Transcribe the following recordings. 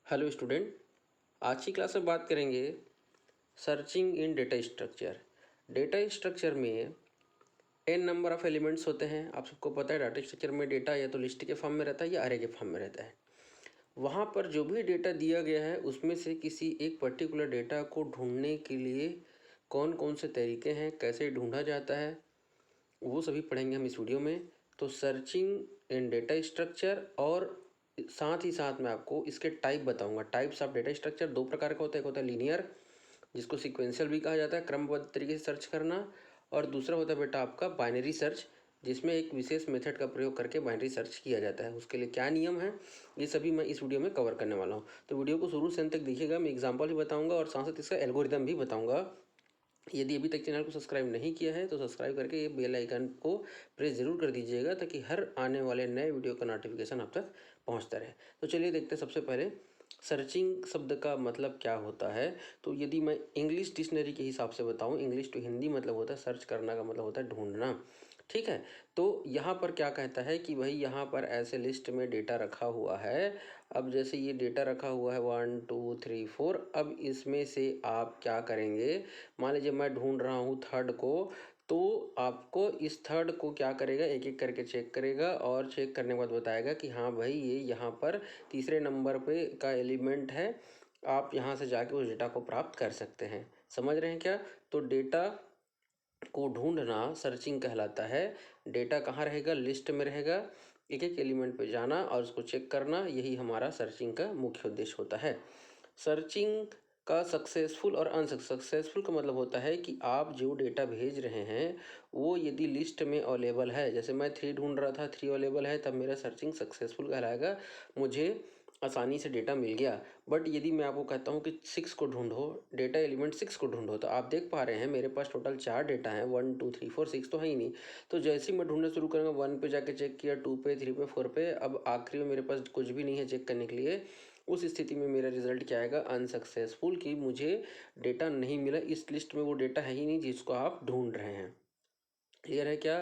Hello student, आज की class में बात करेंगे सर्चिंग इन डेटा स्ट्रक्चर। डेटा स्ट्रक्चर में n नंबर ऑफ एलिमेंट्स होते हैं। आप सबको पता है डाटा स्ट्रक्चर में डेटा या तो लिस्ट के फॉर्म में रहता है या अरे के फॉर्म में रहता है। वहाँ पर जो भी डेटा दिया गया है उसमें से किसी एक पर्टिकुलर डेटा को ढूंढने के लिए कौन कौन से तरीके हैं, कैसे ढूंढा जाता है, वो सभी पढ़ेंगे हम इस वीडियो में। तो सर्चिंग इन डेटा स्ट्रक्चर और साथ ही साथ मैं आपको इसके टाइप बताऊंगा। टाइप्स ऑफ डेटा स्ट्रक्चर दो प्रकार का होता है। एक होता है लीनियर, जिसको सीक्वेंशियल भी कहा जाता है, क्रमबद्ध तरीके से सर्च करना। और दूसरा होता है बेटा आपका बाइनरी सर्च, जिसमें एक विशेष मेथड का प्रयोग करके बाइनरी सर्च किया जाता है। उसके लिए क्या नियम है ये सभी मैं इस वीडियो में कवर करने वाला हूँ। तो वीडियो को शुरू से अंत तक देखिएगा। मैं एग्जाम्पल भी बताऊँगा और साथ साथ इसका एल्गोरिदम भी बताऊँगा। यदि अभी तक चैनल को सब्सक्राइब नहीं किया है तो सब्सक्राइब करके ये बेल आइकन को प्रेस जरूर कर दीजिएगा, ताकि हर आने वाले नए वीडियो का नोटिफिकेशन आप तक पहुंचता रहे। तो चलिए देखते हैं सबसे पहले सर्चिंग शब्द का मतलब क्या होता है। तो यदि मैं इंग्लिश डिक्शनरी के हिसाब से बताऊं, इंग्लिश टू हिंदी मतलब होता है सर्च करना का मतलब होता है ढूंढना। ठीक है, तो यहाँ पर क्या कहता है कि भाई यहाँ पर ऐसे लिस्ट में डेटा रखा हुआ है। अब जैसे ये डेटा रखा हुआ है 1 2 3 4। अब इसमें से आप क्या करेंगे, मान लीजिए मैं ढूंढ रहा हूँ थर्ड को, तो आपको इस थर्ड को क्या करेगा, एक एक करके चेक करेगा और चेक करने के बाद बताएगा कि हाँ भाई ये यहाँ पर तीसरे नंबर पे का एलिमेंट है। आप यहाँ से जाके उस डेटा को प्राप्त कर सकते हैं। समझ रहे हैं क्या? तो डेटा को ढूंढना सर्चिंग कहलाता है। डेटा कहाँ रहेगा? लिस्ट में रहेगा। एक एक एलिमेंट पे जाना और उसको चेक करना, यही हमारा सर्चिंग का मुख्य उद्देश्य होता है। सर्चिंग का सक्सेसफुल और अनसक्सेसफुल का मतलब होता है कि आप जो डेटा भेज रहे हैं वो यदि लिस्ट में अवेलेबल है, जैसे मैं 3 ढूंढ रहा था, 3 अवेलेबल है, तब मेरा सर्चिंग सक्सेसफुल कहलाएगा, मुझे आसानी से डेटा मिल गया। बट यदि मैं आपको कहता हूँ कि 6 को ढूंढो, डेटा एलिमेंट 6 को ढूंढो, तो आप देख पा रहे हैं मेरे पास टोटल 4 डेटा हैं, 1 2 3 4 6 तो है ही नहीं। तो जैसे ही मैं ढूंढना शुरू करूँगा, 1 पे जाके चेक किया, 2 पे, 3 पे, 4 पे, अब आखिरी में मेरे पास कुछ भी नहीं है चेक करने के लिए। उस स्थिति में मेरा रिजल्ट क्या आएगा? अनसक्सेसफुल, कि मुझे डेटा नहीं मिला। इस लिस्ट में वो डेटा है ही नहीं जिसको आप ढूंढ रहे हैं। क्लियर है क्या?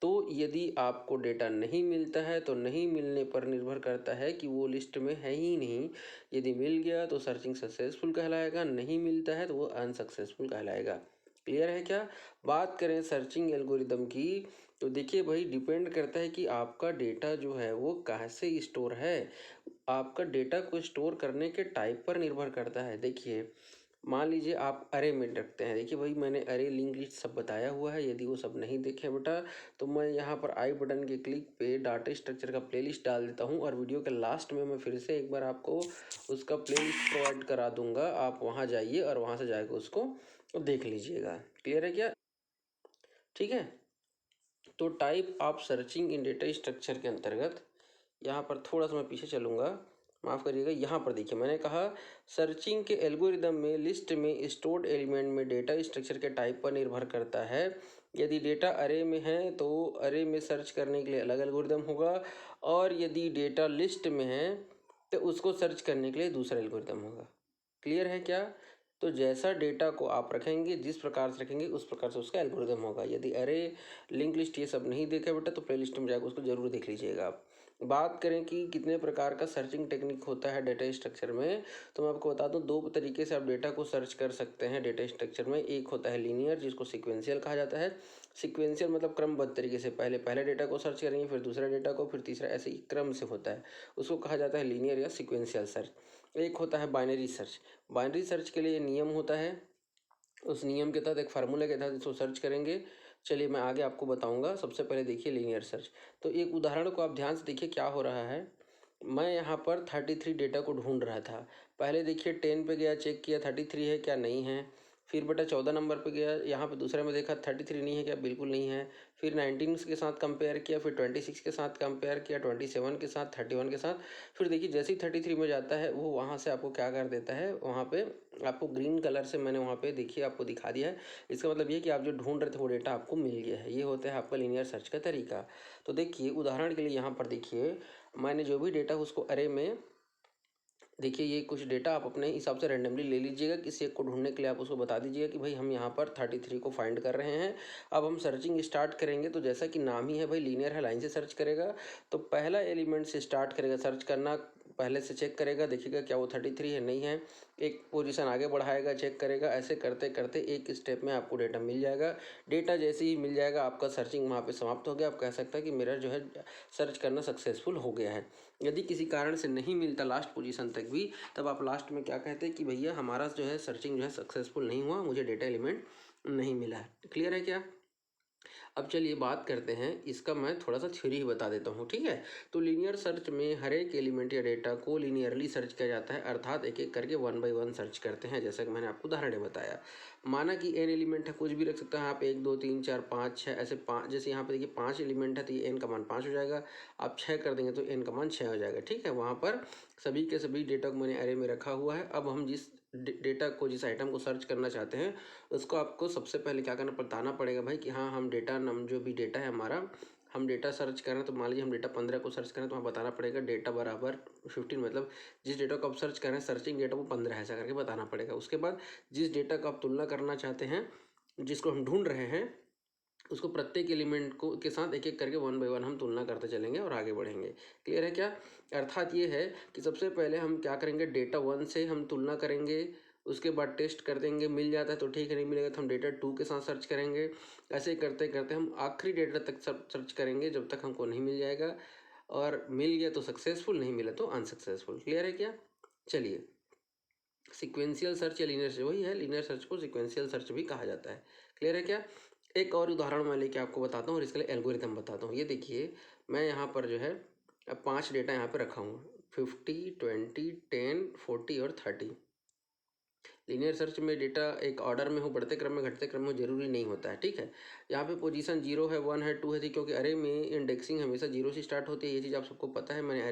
तो यदि आपको डेटा नहीं मिलता है तो नहीं मिलने पर निर्भर करता है कि वो लिस्ट में है ही नहीं। यदि मिल गया तो सर्चिंग सक्सेसफुल कहलाएगा, नहीं मिलता है तो वो अनसक्सेसफुल कहलाएगा। क्लियर है क्या? बात करें सर्चिंग एल्गोरिदम की, तो देखिए भाई डिपेंड करता है कि आपका डेटा जो है वो कहाँ से स्टोर है। आपका डेटा को स्टोर करने के टाइप पर निर्भर करता है। देखिए मान लीजिए आप अरे में रखते हैं। देखिए भाई मैंने अरे लिंक लिस्ट सब बताया हुआ है, यदि वो सब नहीं देखे बेटा तो मैं यहाँ पर आई बटन के क्लिक पे डाटा स्ट्रक्चर का प्लेलिस्ट डाल देता हूँ, और वीडियो के लास्ट में मैं फिर से एक बार आपको उसका प्लेलिस्ट प्रोवाइड करा दूंगा। आप वहाँ जाइए और वहाँ से जाकर उसको देख लीजिएगा। क्लियर है क्या? ठीक है, तो type of searching in data structure के अंतर्गत यहाँ पर थोड़ा सा मैं पीछे चलूँगा, माफ़ करिएगा। यहाँ पर देखिए मैंने कहा सर्चिंग के एल्गोरिदम में लिस्ट में स्टोर्ड एलिमेंट में डेटा स्ट्रक्चर के टाइप पर निर्भर करता है। यदि डेटा अरे में है तो अरे में सर्च करने के लिए अलग एल्गोरिदम होगा, और यदि डेटा लिस्ट में है तो उसको सर्च करने के लिए दूसरा एल्गोरिदम होगा। क्लियर है क्या? तो जैसा डेटा को आप रखेंगे, जिस प्रकार से रखेंगे उस प्रकार से उसका एल्गोरिदम होगा। यदि अरे लिंक लिस्ट ये सब नहीं देखा बेटा तो प्लेलिस्ट में जाकर उसको जरूर देख लीजिएगा आप। बात करें कि कितने प्रकार का सर्चिंग टेक्निक होता है डेटा स्ट्रक्चर में, तो मैं आपको बता दूं दो तरीके से आप डेटा को सर्च कर सकते हैं डेटा स्ट्रक्चर में। एक होता है लीनियर, जिसको सीक्वेंशियल कहा जाता है। सीक्वेंशियल मतलब क्रमबद्ध तरीके से, पहले डेटा को सर्च करेंगे, फिर दूसरा डेटा को, फिर तीसरा, ऐसे ही क्रम से होता है, उसको कहा जाता है लीनियर या सीक्वेंशियल सर्च। एक होता है बाइनरी सर्च। बाइनरी सर्च के लिए नियम होता है, उस नियम के तहत एक फार्मूले के तहत इसको सर्च करेंगे। चलिए मैं आगे आपको बताऊंगा। सबसे पहले देखिए लीनियर सर्च। तो एक उदाहरण को आप ध्यान से देखिए क्या हो रहा है। मैं यहाँ पर 33 डेटा को ढूंढ रहा था। पहले देखिए 10 पे गया, चेक किया 33 है क्या, नहीं है। फिर बेटा 14 नंबर पे गया, यहाँ पे दूसरे में देखा 33 नहीं है क्या, बिल्कुल नहीं है। फिर 19 के साथ कंपेयर किया, फिर 26 के साथ कंपेयर किया, 27 के साथ, 31 के साथ। फिर देखिए जैसे ही 33 में जाता है वो वहाँ से आपको क्या कर देता है, वहाँ पे आपको ग्रीन कलर से मैंने वहाँ पे देखिए आपको दिखा दिया है। इसका मतलब ये कि आप जो ढूंढ रहे थे वो डेटा आपको मिल गया है। ये होता है आपका लीनियर सर्च का तरीका। तो देखिए उदाहरण के लिए यहाँ पर देखिए मैंने जो भी डेटा उसको अरे में, देखिए ये कुछ डेटा आप अपने हिसाब से रैंडमली ले लीजिएगा। किसी एक को ढूंढने के लिए आप उसको बता दीजिएगा कि भाई हम यहाँ पर 33 को फाइंड कर रहे हैं। अब हम सर्चिंग स्टार्ट करेंगे, तो जैसा कि नाम ही है भाई लीनियर है, लाइन से सर्च करेगा। तो पहला एलिमेंट से स्टार्ट करेगा सर्च करना। पहले से चेक करेगा, देखिएगा क्या वो 33 है नहीं है, एक पोजीशन आगे बढ़ाएगा, चेक करेगा, ऐसे करते करते एक स्टेप में आपको डेटा मिल जाएगा। डेटा जैसे ही मिल जाएगा आपका सर्चिंग वहाँ पे समाप्त हो गया। आप कह सकते हैं कि मेरा जो है सर्च करना सक्सेसफुल हो गया है। यदि किसी कारण से नहीं मिलता लास्ट पोजीशन तक भी, तब आप लास्ट में क्या कहते हैं कि भैया हमारा जो है सर्चिंग जो है सक्सेसफुल नहीं हुआ, मुझे डेटा एलिमेंट नहीं मिला है। क्लियर है क्या? अब चलिए बात करते हैं इसका, मैं थोड़ा सा थ्योरी ही बता देता हूँ, ठीक है। तो लीनियर सर्च में हर एक एलिमेंट या डेटा को लीनियरली सर्च किया जाता है, अर्थात एक एक करके 1 बाय 1 सर्च करते हैं, जैसा कि मैंने आपको उदाहरण बताया। माना कि n एलिमेंट है, कुछ भी रख सकते हैं आप, 1 2 3 4 5 6 ऐसे 5, जैसे यहाँ पे देखिए 5 एलिमेंट है तो ये n का मान 5 हो जाएगा। आप 6 कर देंगे तो n का मान 6 हो जाएगा, ठीक है। वहाँ पर सभी के सभी डेटा को मैंने अरे में रखा हुआ है। अब हम जिस डेटा को, जिस आइटम को सर्च करना चाहते हैं, उसको आपको सबसे पहले क्या करना, बताना पड़ेगा भाई कि हाँ हम डेटा नम जो भी डेटा है हमारा, हम डेटा सर्च कर रहे हैं। तो मान लीजिए हम डेटा 15 को सर्च करें, तो हमें बताना पड़ेगा डेटा बराबर 15, मतलब जिस डेटा को आप सर्च कर रहे हैं सर्चिंग डेटा वो 15 है, ऐसा करके बताना पड़ेगा। उसके बाद जिस डेटा को आप तुलना करना चाहते हैं, जिसको हम ढूंढ रहे हैं, उसको प्रत्येक एलिमेंट को के साथ एक एक करके 1 बाय 1 हम तुलना करते चलेंगे और आगे बढ़ेंगे। क्लियर है क्या? अर्थात ये है कि सबसे पहले हम क्या करेंगे, डेटा 1 से हम तुलना करेंगे, उसके बाद टेस्ट कर देंगे, मिल जाता है तो ठीक है, नहीं मिलेगा तो हम डेटा 2 के साथ सर्च करेंगे। ऐसे करते करते हम आखिरी डेटा तक सब सर्च करेंगे जब तक हमको नहीं मिल जाएगा, और मिल गया तो सक्सेसफुल, नहीं मिला तो अनसक्सेसफुल। क्लियर है क्या? चलिए, सिक्वेंशियल सर्च या लीनियर सर्च वही है, लीनियर सर्च को सिक्वेंशियल सर्च भी कहा जाता है। क्लियर है क्या? एक और उदाहरण मैं लेके आपको बताता हूँ और इसके लिए एल्गोरिथम बताता हूँ। ये देखिए, मैं यहाँ पर जो है अब 5 डेटा यहाँ पर रखा हूँ, 50 20 10 40 और 30। लीनियर सर्च में डेटा एक ऑर्डर में हो, बढ़ते क्रम में घटते क्रम में जरूरी नहीं होता है, ठीक है। यहाँ पे पोजीशन 0 है, 1 है, 2 है, क्योंकि अरे में इंडेक्सिंग हमेशा 0 से स्टार्ट होती है। ये चीज़ आप सबको पता है, मैंने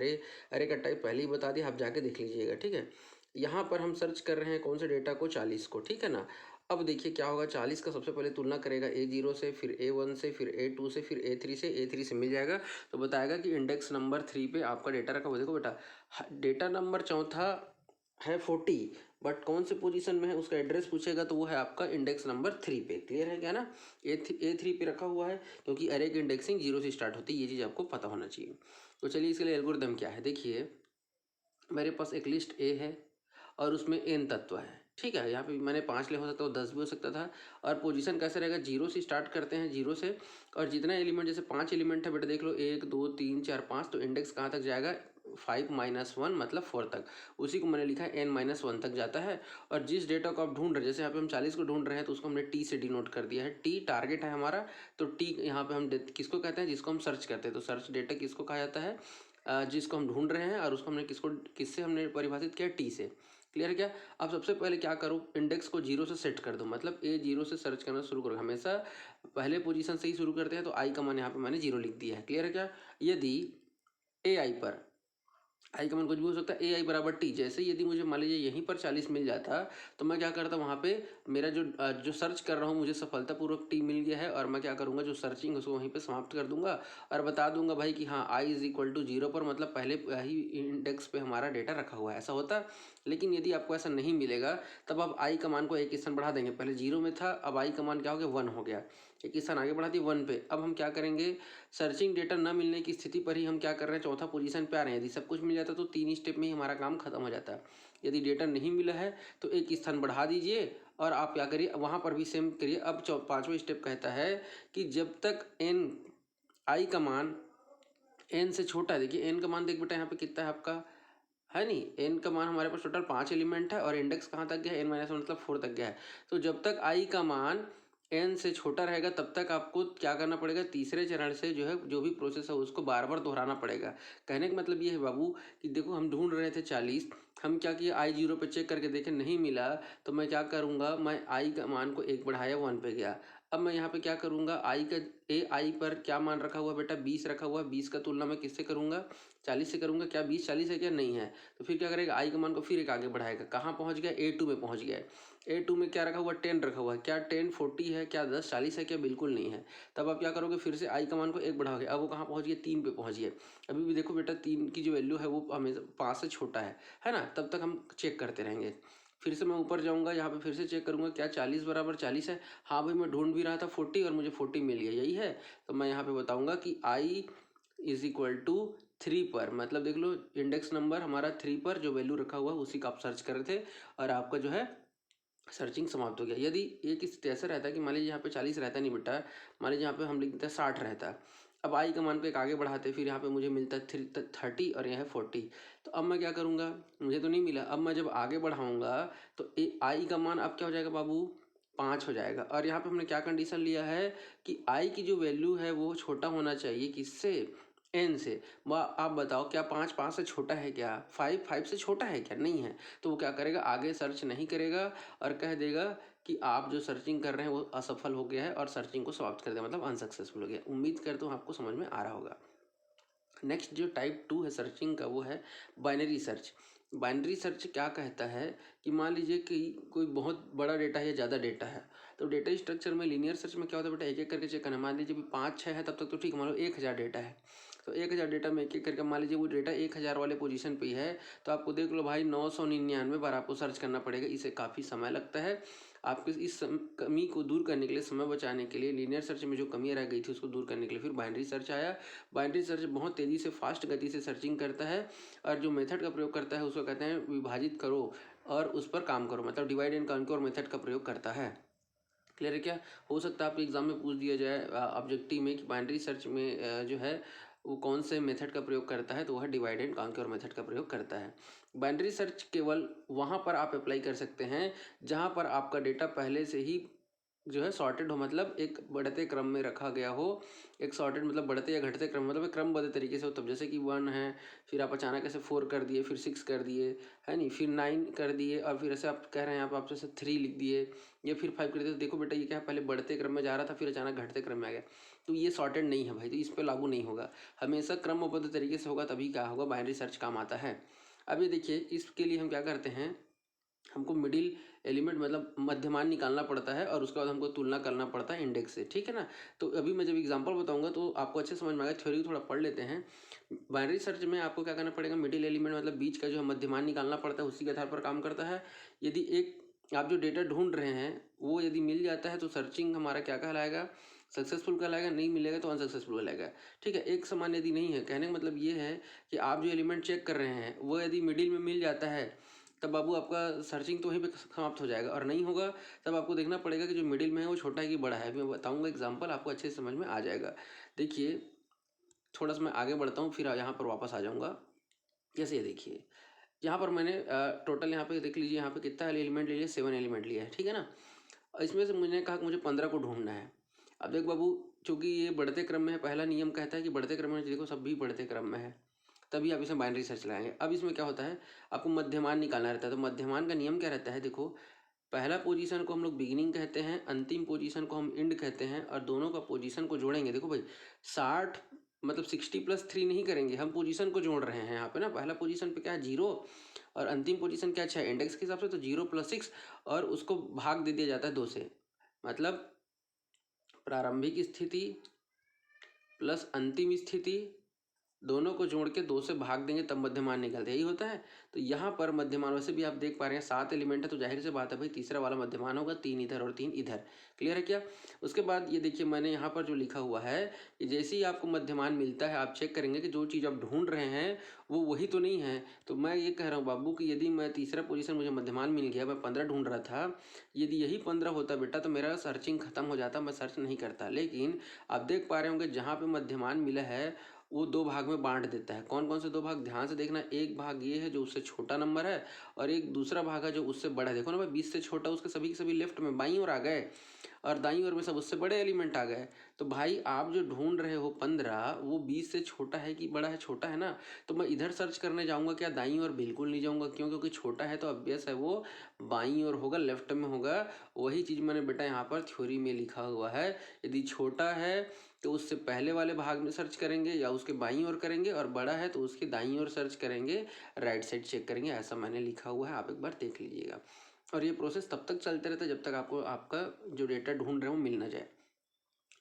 अरे का टाइप पहले ही बता दिया, आप जाके देख लीजिएगा, ठीक है। यहाँ पर हम सर्च कर रहे हैं कौन से डेटा को, 40 को, ठीक है ना। अब देखिए क्या होगा, 40 का सबसे पहले तुलना करेगा A0 से, फिर A1 से, फिर A2 से, फिर A3 से। A3 से मिल जाएगा तो बताएगा कि इंडेक्स नंबर 3 पे आपका डेटा रखा हुआ। देखो बेटा, डेटा नंबर चौथा है 40, बट कौन से पोजीशन में है उसका एड्रेस पूछेगा तो वो है आपका इंडेक्स नंबर 3 पे। क्लियर है क्या ना? A3 पे रखा हुआ है क्योंकि अरे की इंडेक्सिंग 0 से स्टार्ट होती है, ये चीज़ आपको पता होना चाहिए। तो चलिए इसके लिए एल्गोरिथम क्या है, देखिए मेरे पास एक लिस्ट ए है और उसमें n तत्व है, ठीक है। यहाँ पे मैंने 5 ले हो सकता है, 10 भी हो सकता था। और पोजीशन कैसे रहेगा, 0 से स्टार्ट करते हैं, 0 से, और जितना एलिमेंट, जैसे 5 एलिमेंट है बेटा, देख लो 1 2 3 4 5, तो इंडेक्स कहाँ तक जाएगा, 5 - 1 मतलब 4 तक। उसी को मैंने लिखा है n - 1 तक जाता है। और जिस डेटा को आप ढूंढ रहे हैं, जैसे यहाँ पे हम 40 को ढूंढ रहे हैं तो उसको हमने टी से डिनोट कर दिया है। टी टारगेट है हमारा, तो टी यहाँ पे हम किसको कहते हैं, जिसको हम सर्च करते हैं। तो सर्च डेटा किसको कहा जाता है, जिसको हम ढूंढ रहे हैं, और उसको हमने किससे हमने परिभाषित किया, टी से। क्लियर है क्या? अब सबसे पहले क्या करो, इंडेक्स को 0 से सेट कर दो, मतलब A0 से सर्च करना शुरू करो। हमेशा पहले पोजीशन से ही शुरू करते हैं, तो आई का मान यहाँ पे मैंने 0 लिख दिया है। क्लियर है क्या? यदि AI पर, आई का मान कुछ भी हो सकता है, AI बराबर टी, जैसे यदि मुझे मान लीजिए यहीं पर 40 मिल जाता तो मैं क्या करता, वहाँ पे मेरा जो सर्च कर रहा हूँ मुझे सफलतापूर्वक टी मिल गया है, और मैं क्या करूँगा, जो सर्चिंग उसको वहीं पे समाप्त कर दूंगा और बता दूंगा भाई कि हाँ I = 0 पर, मतलब पहले ही इंडेक्स पे हमारा डेटा रखा हुआ है, ऐसा होता। लेकिन यदि आपको ऐसा नहीं मिलेगा, तब आप आई का मान को एक स्थान बढ़ा देंगे। पहले 0 में था, अब आई का मान क्या हो गया, 1 हो गया, एक स्थान आगे बढ़ा दिया 1 पे। अब हम क्या करेंगे, सर्चिंग डेटा न मिलने की स्थिति पर ही हम क्या कर रहे हैं, चौथा पोजीशन पे आ रहे हैं। यदि सब कुछ मिल जाता तो 3 स्टेप में ही हमारा काम खत्म हो जाता है। यदि डेटा नहीं मिला है तो एक स्थान बढ़ा दीजिए और आप क्या करिए, वहाँ पर भी सेम करिए। अब 5वां स्टेप कहता है कि जब तक आई का मान n से छोटा है, देखिए n का मान देख बेटा यहाँ पे कितना है आपका, है नहीं, n का मान हमारे पास टोटल 5 एलिमेंट है और इंडेक्स कहाँ तक गया है, n - 1 मतलब 4 तक गया है। तो जब तक i का मान n से छोटा रहेगा तब तक आपको क्या करना पड़ेगा, तीसरे चरण से जो है जो भी प्रोसेस है उसको बार बार दोहराना पड़ेगा। कहने का मतलब ये है बाबू कि देखो हम ढूंढ रहे थे 40, हम क्या किए, I0 पे चेक करके देखे नहीं मिला, तो मैं क्या करूँगा, मैं i का मान को 1 बढ़ाया, 1 पे गया। अब मैं यहाँ पे क्या करूँगा, आई पर क्या मान रखा हुआ बेटा, 20 रखा हुआ है। 20 का तुलना मैं किससे करूँगा, 40 से करूँगा। क्या 20 40 है क्या, नहीं है। तो फिर क्या करेगा, आई का मान को फिर एक आगे बढ़ाएगा, कहाँ पहुँच गया, A2 में पहुँच गया है। A2 में क्या रखा हुआ, 10 रखा हुआ है। क्या 10 40 है, क्या 10 40 है, क्या बिल्कुल नहीं है। तब आप क्या करोगे, फिर से आई का मान को 1 बढ़ाओगे। अब वो कहाँ पहुँच गया, 3 पे पहुँच गया। अभी भी देखो बेटा 3 की जो वैल्यू है वो हमेशा 5 से छोटा है ना, तब तक हम चेक करते रहेंगे। फिर से मैं ऊपर जाऊंगा, यहाँ पे फिर से चेक करूंगा, क्या 40 बराबर 40 है। हाँ भाई, मैं ढूंढ भी रहा था 40 और मुझे 40 मिल गया, यही है। तो मैं यहाँ पे बताऊंगा कि I = 3 पर, मतलब देख लो इंडेक्स नंबर हमारा 3 पर जो वैल्यू रखा हुआ है उसी का आप सर्च कर रहे थे और आपका जो है सर्चिंग समाप्त हो गया। यदि एक स्थिति ऐसा रहता है कि मान लीजिए यहाँ पे 40 रहता नहीं बेटा, मान लीजिए यहाँ पे हम लिख देते हैं 60 रहता है। अब आई का मान को एक आगे बढ़ाते, फिर यहाँ पे मुझे मिलता है 30 और यह है 40। तो अब मैं क्या करूँगा, मुझे तो नहीं मिला, अब मैं जब आगे बढ़ाऊँगा तो आई का मान अब क्या हो जाएगा बाबू, 5 हो जाएगा। और यहाँ पे हमने क्या कंडीशन लिया है कि आई की जो वैल्यू है वो छोटा होना चाहिए किससे, एन से। आप बताओ क्या 5 से छोटा है क्या, 5 से छोटा है क्या, नहीं है। तो वो क्या करेगा, आगे सर्च नहीं करेगा और कह देगा कि आप जो सर्चिंग कर रहे हैं वो असफल हो गया है और सर्चिंग को समाप्त कर दिया, मतलब अनसक्सेसफुल हो गया। उम्मीद करता हूँ आपको समझ में आ रहा होगा। नेक्स्ट जो टाइप 2 है सर्चिंग का वो है बाइनरी सर्च। बाइनरी सर्च क्या कहता है कि मान लीजिए कि कोई बहुत बड़ा डेटा है या ज़्यादा डेटा है, तो डेटा स्ट्रक्चर में लीनियर सर्च में क्या होता है बेटा, एक एक करके चेक करना। मान लीजिए भी 5-6 है तब तक तो ठीक, मान लो 1000 डेटा है, तो 1000 डेटा में एक एक करके, मान लीजिए वो डेटा 1000 वाले पोजीशन पे ही है, तो आपको देख लो भाई 999 बार आपको सर्च करना पड़ेगा। इसे काफ़ी समय लगता है। आपके इस कमी को दूर करने के लिए, समय बचाने के लिए, लीनियर सर्च में जो कमी रह गई थी उसको दूर करने के लिए फिर बाइनरी सर्च आया। बाइनरी सर्च बहुत तेज़ी से फास्ट गति से सर्चिंग करता है और जो मेथड का प्रयोग करता है उसको कहते हैं विभाजित करो और उस पर काम करो, मतलब डिवाइड एंड कॉन्क्योर मेथड का प्रयोग करता है। क्लियर है क्या। हो सकता है आपके एग्जाम में पूछ दिया जाए ऑब्जेक्टिव में कि बाइनरी सर्च में जो है वो कौन से मेथड का प्रयोग करता है, तो वह डिवाइड एंड कॉन्क्योर मेथड का प्रयोग करता है। बाइनरी सर्च केवल वहाँ पर आप अप्लाई कर सकते हैं जहाँ पर आपका डेटा पहले से ही जो है सॉर्टेड हो, मतलब एक बढ़ते क्रम में रखा गया हो। एक सॉर्टेड मतलब बढ़ते या घटते क्रम, मतलब एक क्रमबद्ध तरीके से हो। तब जैसे कि 1 है, फिर आप अचानक ऐसे 4 कर दिए, फिर 6 कर दिए, है नहीं, फिर 9 कर दिए और फिर ऐसे आप कह रहे हैं यहाँ पर आप जैसे 3 लिख दिए या फिर 5 कर दिए। तो देखो बेटा ये क्या है, पहले बढ़ते क्रम में जा रहा था फिर अचानक घटते क्रम में आ गया, तो ये सॉर्टेड नहीं है भाई, तो इस पर लागू नहीं होगा। हमेशा क्रमबद्ध तरीके से होगा तभी क्या होगा, बाइनरी सर्च काम आता है। अब ये देखिए इसके लिए हम क्या करते हैं, हमको मिडिल एलिमेंट मतलब मध्यमान निकालना पड़ता है और उसके बाद हमको तुलना करना पड़ता है इंडेक्स से, ठीक है ना। तो अभी मैं जब एग्जांपल बताऊंगा तो आपको अच्छे समझ में आएगा। थ्योरी थोड़ा पढ़ लेते हैं। बाइनरी सर्च में आपको क्या करना पड़ेगा, मिडिल एलिमेंट मतलब बीच का जो है मध्यमान निकालना पड़ता है, उसी के आधार पर काम करता है। यदि एक आप जो डेटा ढूंढ रहे हैं वो यदि मिल जाता है तो सर्चिंग हमारा क्या कहलाएगा, सक्सेसफुल कहलाएगा। नहीं मिलेगा तो अनसक्सेसफुल कहलाएगा, ठीक है। एक समान यदि नहीं है, कहने का मतलब ये है कि आप जो एलिमेंट चेक कर रहे हैं वो यदि मिडिल में मिल जाता है तब बाबू आपका सर्चिंग तो वहीं पे समाप्त हो जाएगा, और नहीं होगा तब आपको देखना पड़ेगा कि जो मिडिल में है वो छोटा है कि बड़ा है। अभी मैं बताऊंगा एग्जांपल, आपको अच्छे से समझ में आ जाएगा। देखिए थोड़ा सा मैं आगे बढ़ता हूँ फिर यहाँ पर वापस आ जाऊँगा। जैसे ये देखिए यहाँ पर मैंने टोटल यहाँ पे देख लीजिए, यहाँ पे कितना एलिमेंट ले लिया, 7 एलिमेंट लिया है, ठीक है ना। इसमें से मुझे कहा कि मुझे 15 को ढूंढना है। अब देख बाबू, चूंकि ये बढ़ते क्रम में है, पहला नियम कहता है कि बढ़ते क्रम में देखो सब भी बढ़ते क्रम में है, तभी आप इसमें बाइनरी सर्च लगाएंगे। अब इसमें क्या होता है, आपको मध्यमान निकालना रहता है। तो मध्यमान का नियम क्या रहता है, देखो पहला पोजीशन को हम लोग बिगिनिंग कहते हैं, अंतिम पोजीशन को हम एंड कहते हैं, और दोनों का पोजीशन को जोड़ेंगे। देखो भाई 60 मतलब 60+3 नहीं करेंगे, हम पोजीशन को जोड़ रहे हैं यहाँ पे ना। पहला पोजीशन पे क्या है 0 और अंतिम पोजीशन क्या है इंडेक्स के हिसाब से, तो 0+6 और उसको भाग दे दिया जाता है 2 से, मतलब प्रारंभिक स्थिति प्लस अंतिम स्थिति दोनों को जोड़ के 2 से भाग देंगे तब मध्यमान निकलता है, यही होता है। तो यहाँ पर मध्यमान वैसे भी आप देख पा रहे हैं 7 एलिमेंट है, तो जाहिर सी बात है भाई तीसरा वाला मध्यमान होगा, 3 इधर और 3 इधर। क्लियर है क्या। उसके बाद ये देखिए मैंने यहाँ पर जो लिखा हुआ है कि जैसे ही आपको मध्यमान मिलता है आप चेक करेंगे कि जो चीज़ आप ढूंढ रहे हैं वो वही तो नहीं है। तो मैं ये कह रहा हूँ बाबू कि यदि मैं तीसरा पोजीशन मुझे मध्यमान मिल गया, मैं 15 ढूंढ रहा था, यदि यही 15 होता बेटा तो मेरा सर्चिंग खत्म हो जाता, मैं सर्च नहीं करता। लेकिन आप देख पा रहे होंगे जहाँ पे मध्यमान मिला है वो 2 भाग में बांट देता है। कौन कौन से 2 भाग, ध्यान से देखना। एक भाग ये है जो उससे छोटा नंबर है और एक दूसरा भाग है जो उससे बड़ा है। देखो ना भाई 20 से छोटा उसके सभी के सभी लेफ्ट में बाईं ओर आ गए और दाईं ओर में सब उससे बड़े एलिमेंट आ गए। तो भाई आप जो ढूंढ रहे हो 15 वो 20 से छोटा है कि बड़ा है, छोटा है ना। तो मैं इधर सर्च करने जाऊंगा क्या, दाईं ओर बिल्कुल नहीं जाऊंगा। क्यों, क्योंकि छोटा है तो ऑब्वियस है वो बाईं ओर होगा, लेफ्ट में होगा। वही चीज़ मैंने बेटा यहाँ पर थ्योरी में लिखा हुआ है। यदि छोटा है तो उससे पहले वाले भाग में सर्च करेंगे या उसके बाईं ओर करेंगे, और बड़ा है तो उसके दाईं ओर सर्च करेंगे, राइट साइड चेक करेंगे। ऐसा मैंने लिखा हुआ है, आप एक बार देख लीजिएगा। और ये प्रोसेस तब तक चलते रहता है जब तक आपको आपका जो डेटा ढूंढ रहे हो मिल ना जाए।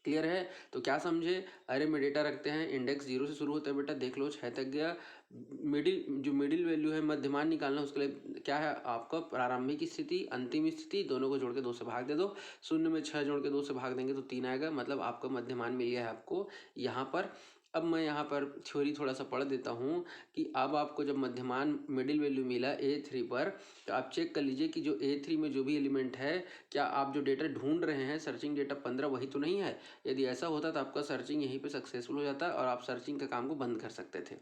क्लियर है। तो क्या समझे, अरे में डेटा रखते हैं, इंडेक्स 0 से शुरू होता है बेटा, देख लो 6 तक गया। जो मिडिल वैल्यू है मध्यमान निकालना, उसके लिए क्या है आपका प्रारंभिक स्थिति अंतिम स्थिति दोनों को जोड़ के 2 से भाग दे दो। 0 में 6 जोड़ के 2 से भाग देंगे तो 3 आएगा, मतलब आपका मध्यमान मिल गया है आपको यहाँ पर। अब मैं यहाँ पर थ्योरी थोड़ा सा पढ़ देता हूँ कि अब आपको जब मध्यमान मिडिल वैल्यू मिला A3 पर, तो आप चेक कर लीजिए कि जो A3 में जो भी एलिमेंट है, क्या आप जो डेटा ढूंढ रहे हैं सर्चिंग डेटा 15 वही तो नहीं है। यदि ऐसा होता तो आपका सर्चिंग यहीं पे सक्सेसफुल हो जाता और आप सर्चिंग का काम को बंद कर सकते थे।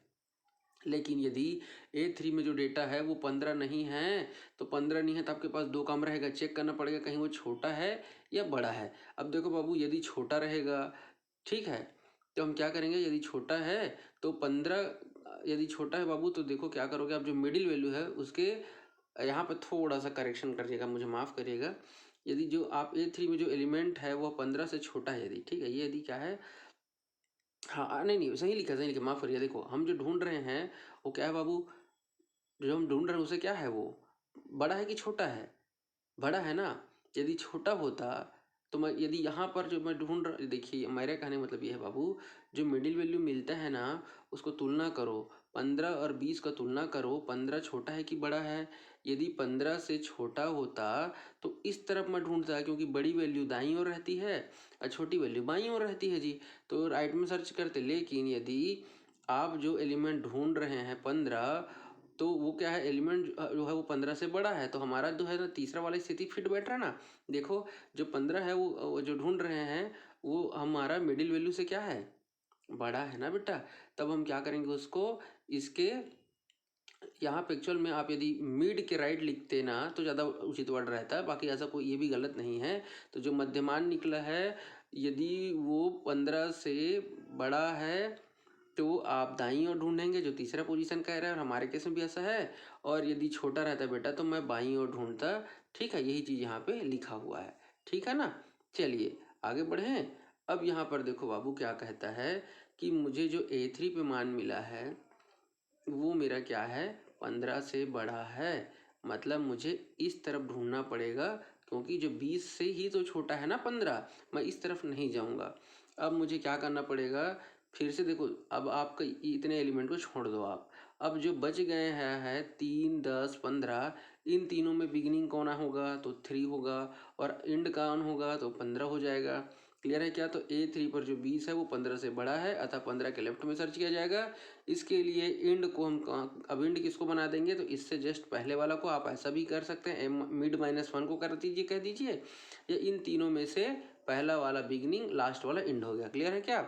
लेकिन यदि A3 में जो डेटा है वो 15 नहीं है, तो 15 नहीं है तो आपके पास दो काम रहेगा, चेक करना पड़ेगा कहीं वो छोटा है या बड़ा है। अब देखो बाबू, यदि छोटा रहेगा, ठीक है, तो हम क्या करेंगे, यदि छोटा है तो 15, यदि छोटा है बाबू तो देखो क्या करोगे आप, जो मिडिल वैल्यू है उसके यहाँ पे थोड़ा सा करेक्शन करिएगा, मुझे माफ़ करिएगा। यदि जो आप A3 में जो एलिमेंट है वो 15 से छोटा है यदि, ठीक है, ये यदि क्या है, हाँ नहीं नहीं सही लिखा, सही लिखा, माफ़ करिए। देखो हम जो ढूंढ रहे हैं वो क्या है बाबू, जो हम ढूंढ रहे हैं उसे क्या है, वो बड़ा है कि छोटा है, बड़ा है ना। यदि छोटा होता तो मैं, यदि यहाँ पर जो मैं ढूंढ रहा, देखिए मेरे कहने का मतलब ये है बाबू, जो मिडिल वैल्यू मिलता है ना उसको तुलना करो, 15 और 20 का तुलना करो, 15 छोटा है कि बड़ा है। यदि 15 से छोटा होता तो इस तरफ मैं ढूंढता, क्योंकि बड़ी वैल्यू दाईं ओर रहती है और छोटी वैल्यू बाईं ओर रहती है जी, तो राइट में सर्च करते। लेकिन यदि आप जो एलिमेंट ढूंढ रहे हैं 15, तो वो क्या है, एलिमेंट जो है वो 15 से बड़ा है, तो हमारा जो है ना तीसरा वाला स्थिति फिट बैठ रहा है ना। देखो जो 15 है वो जो ढूंढ रहे हैं वो हमारा मिडिल वैल्यू से क्या है, बड़ा है ना बेटा। तब हम क्या करेंगे उसको, इसके यहाँ पे एक्चुअल में आप यदि मिड के राइट लिखते ना तो ज़्यादा उचित वर्ड रहता है, बाकी ऐसा कोई ये भी गलत नहीं है। तो जो मध्यमान निकला है, यदि वो 15 से बड़ा है तो आप दाईं ओर ढूंढेंगे, जो तीसरा पोजीशन कह रहा है, और हमारे केस में भी ऐसा है। और यदि छोटा रहता है बेटा तो मैं बाईं ओर ढूंढता, ठीक है, यही चीज़ यहाँ पे लिखा हुआ है, ठीक है ना। चलिए आगे बढ़ें। अब यहाँ पर देखो बाबू क्या कहता है कि मुझे जो A3 पे मान मिला है वो मेरा क्या है, 15 से बड़ा है, मतलब मुझे इस तरफ ढूंढना पड़ेगा, क्योंकि जो 20 से ही तो छोटा है ना 15, मैं इस तरफ नहीं जाऊंगा। अब मुझे क्या करना पड़ेगा, फिर से देखो, अब आपका इतने एलिमेंट को छोड़ दो आप, अब जो बच गए हैं 3, 10, 15, इन तीनों में बिगिनिंग कौन होगा, तो 3 होगा, और एंड कौन होगा, तो 15 हो जाएगा। क्लियर है क्या। तो A3 पर जो 20 है वो 15 से बड़ा है, अतः 15 के लेफ्ट में सर्च किया जाएगा। इसके लिए इंड को हम, अब इंड किसको बना देंगे, तो इससे जस्ट पहले वाला को आप ऐसा भी कर सकते हैं, मिड -1 को कर दीजिए, कह दीजिए ये इन तीनों में से पहला वाला बिगिनिंग, लास्ट वाला इंड हो गया। क्लियर है क्या।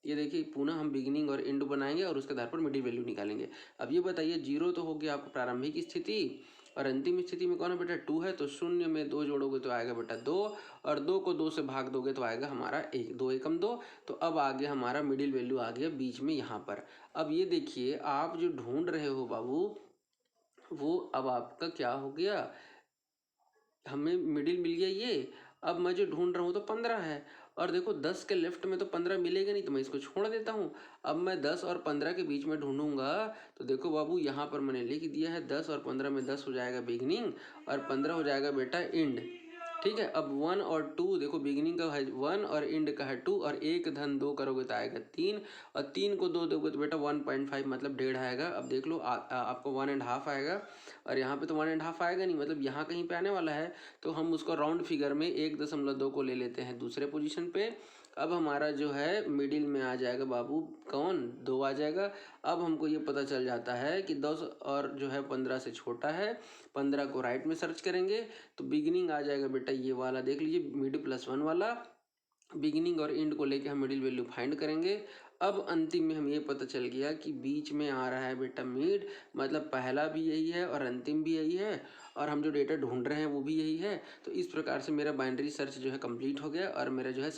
ये देखिए पुनः हम बिगिनिंग और इंड बनाएंगे और उसके आधार पर मिडिल वैल्यू निकालेंगे। अब ये बताइए, 0 तो हो गया आपको प्रारंभिक स्थिति, और अंतिम स्थिति में कौन है बेटा, 2 है, तो 0 में 2 जोड़ोगे तो आएगा बेटा 2, और 2 को 2 से भाग दोगे तो आएगा हमारा 1, 2 एकम 2। तो अब आ गया हमारा मिडिल वैल्यू, आ गया बीच में यहाँ पर। अब ये देखिए आप जो ढूंढ रहे हो बाबू, वो अब आपका क्या हो गया, हमें मिडिल मिल गया ये। अब मैं जो ढूंढ रहा हूँ तो 15 है, और देखो 10 के लेफ्ट में तो 15 मिलेगा नहीं, तो मैं इसको छोड़ देता हूँ। अब मैं 10 और 15 के बीच में ढूंढूंगा, तो देखो बाबू यहाँ पर मैंने लिख दिया है 10 और 15 में 10 हो जाएगा बिगिनिंग, और 15 हो जाएगा बेटा एंड। ठीक है। अब 1 और 2 देखो, बिगिनिंग का है 1 और एंड का है 2, और 1 धन 2 करोगे तो आएगा 3, और 3 को 2 दोगे तो बेटा 1.5 मतलब 1.5 आएगा। अब देख लो आपको 1.5 आएगा, और यहाँ पे तो 1.5 आएगा नहीं, मतलब यहाँ कहीं पे आने वाला है, तो हम उसको राउंड फिगर में 1.2 को ले लेते हैं दूसरे पोजीशन पे। अब हमारा जो है मिडिल में आ जाएगा बाबू कौन, 2 आ जाएगा। अब हमको ये पता चल जाता है कि 10 और जो है 15 से छोटा है, 15 को राइट में सर्च करेंगे तो बिगिनिंग आ जाएगा बेटा ये वाला, देख लीजिए मिड +1 वाला। बिगिनिंग और एंड को लेके हम मिडिल वैल्यू फाइंड करेंगे। अब अंतिम में हम ये पता चल गया कि बीच में आ रहा है बेटा मिड, मतलब पहला भी यही है और अंतिम भी यही है, और हम जो डेटा ढूंढ रहे हैं वो भी यही है। तो इस प्रकार से मेरा बाइनरी सर्च जो है कंप्लीट हो गया, और मेरा जो है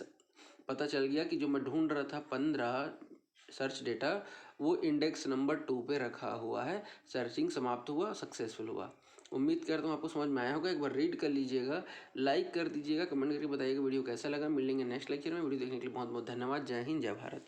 पता चल गया कि जो मैं ढूंढ रहा था 15 सर्च डेटा, वो इंडेक्स नंबर 2 पे रखा हुआ है। सर्चिंग समाप्त हुआ, सक्सेसफुल हुआ। उम्मीद करता हूँ आपको समझ में आया होगा। एक बार रीड कर लीजिएगा, लाइक कर दीजिएगा, कमेंट करके बताइएगा वीडियो कैसा लगा। मिलेंगे नेक्स्ट लेक्चर में। वीडियो देखने के लिए बहुत बहुत धन्यवाद। जय हिंद, जय भारत।